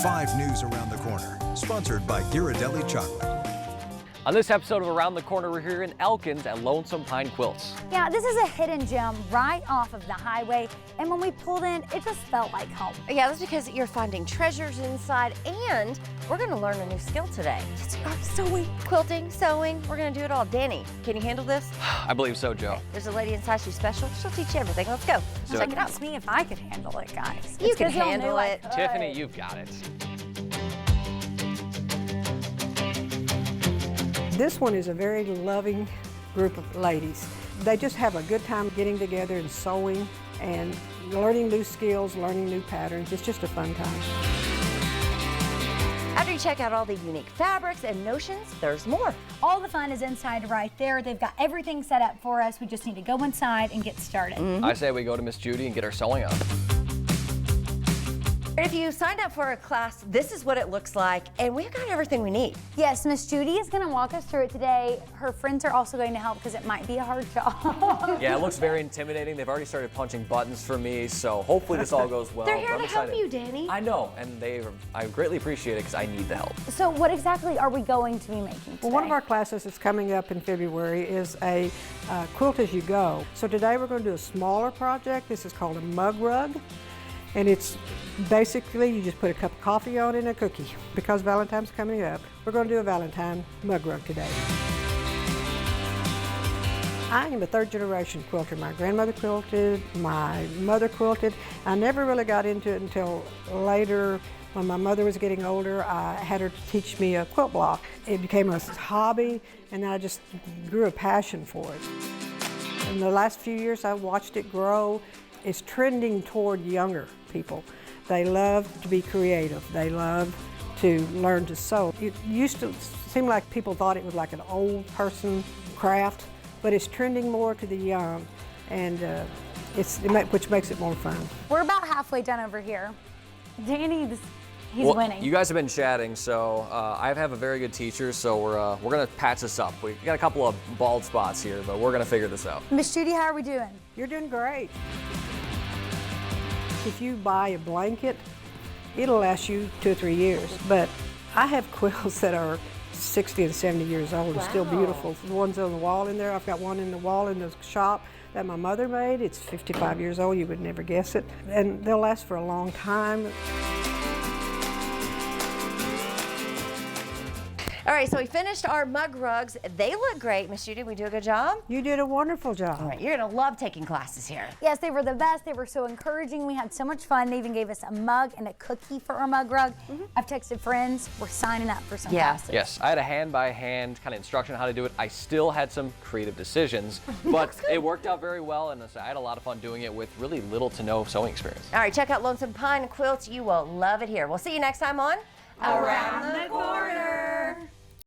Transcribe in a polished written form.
5 News Around the Corner, sponsored by Ghirardelli Chocolate. On this episode of Around the Corner, we're here in Elkins at Lonesome Pine Quilts. Yeah, this is a hidden gem right off of the highway, and when we pulled in, it just felt like home. Yeah, that's because you're finding treasures inside, and we're gonna learn a new skill today. Sewing. Quilting, sewing, we're gonna do it all. Danny, can you handle this? I believe so, Joe. There's a lady inside, she's special. She'll teach you everything. Let's go. Do Check it. it out. Ask me if I could handle it, guys. You It's can 'cause y'all handle knew I it. could. Tiffany, you've got it. This one is a very loving group of ladies. They just have a good time getting together and sewing and learning new skills, learning new patterns. It's just a fun time. After you check out all the unique fabrics and notions, there's more. All the fun is inside right there. They've got everything set up for us. We just need to go inside and get started. I say we go to Miss Judy and get our sewing on. If you signed up for a class, this is what it looks like, and we've got everything we need. Yes, Miss Judy is going to walk us through it today. Her friends are also going to help because it might be a hard job. Yeah, it looks very intimidating. They've already started punching buttons for me, so hopefully this all goes well. They're here I'm to help excited. you, Danny. I know, and I greatly appreciate it because I need the help. So what exactly are we going to be making today? Well, one of our classes that's coming up in February is a quilt as you go. So today we're going to do a smaller project. This is called a mug rug. And it's basically, you just put a cup of coffee on it and a cookie. Because Valentine's coming up, we're going to do a Valentine mug rug today. I am a third generation quilter. My grandmother quilted, my mother quilted. I never really got into it until later. When my mother was getting older, I had her teach me a quilt block. It became a hobby, and I just grew a passion for it. In the last few years, I've watched it grow. It's trending toward younger people. They love to be creative. They love to learn to sew. It used to seem like people thought it was like an old person craft, but it's trending more to the young, and which makes it more fun. We're about halfway done over here. Danny, he's Well, winning. you guys have been chatting, so I have a very good teacher, so we're gonna patch this up. We got a couple of bald spots here, but we're gonna figure this out. Miss Judy, how are we doing? You're doing great. If you buy a blanket, it'll last you 2 or 3 years. But I have quilts that are 60 and 70 years old and still beautiful. The ones on the wall in there, I've got one in the wall in the shop that my mother made. It's 55 years old, you would never guess it. And they'll last for a long time. All right, so we finished our mug rugs. They look great. Miss Judy, we do a good job? You did a wonderful job. All right, you're gonna love taking classes here. Yes, they were the best. They were so encouraging. We had so much fun. They even gave us a mug and a cookie for our mug rug. I've texted friends. We're signing up for some classes. Yes, I had a hand-by-hand kind of instruction on how to do it. I still had some creative decisions, but it worked out very well, and I had a lot of fun doing it with really little to no sewing experience. All right, check out Lonesome Pine Quilts. You will love it here. We'll see you next time on Around the Corner.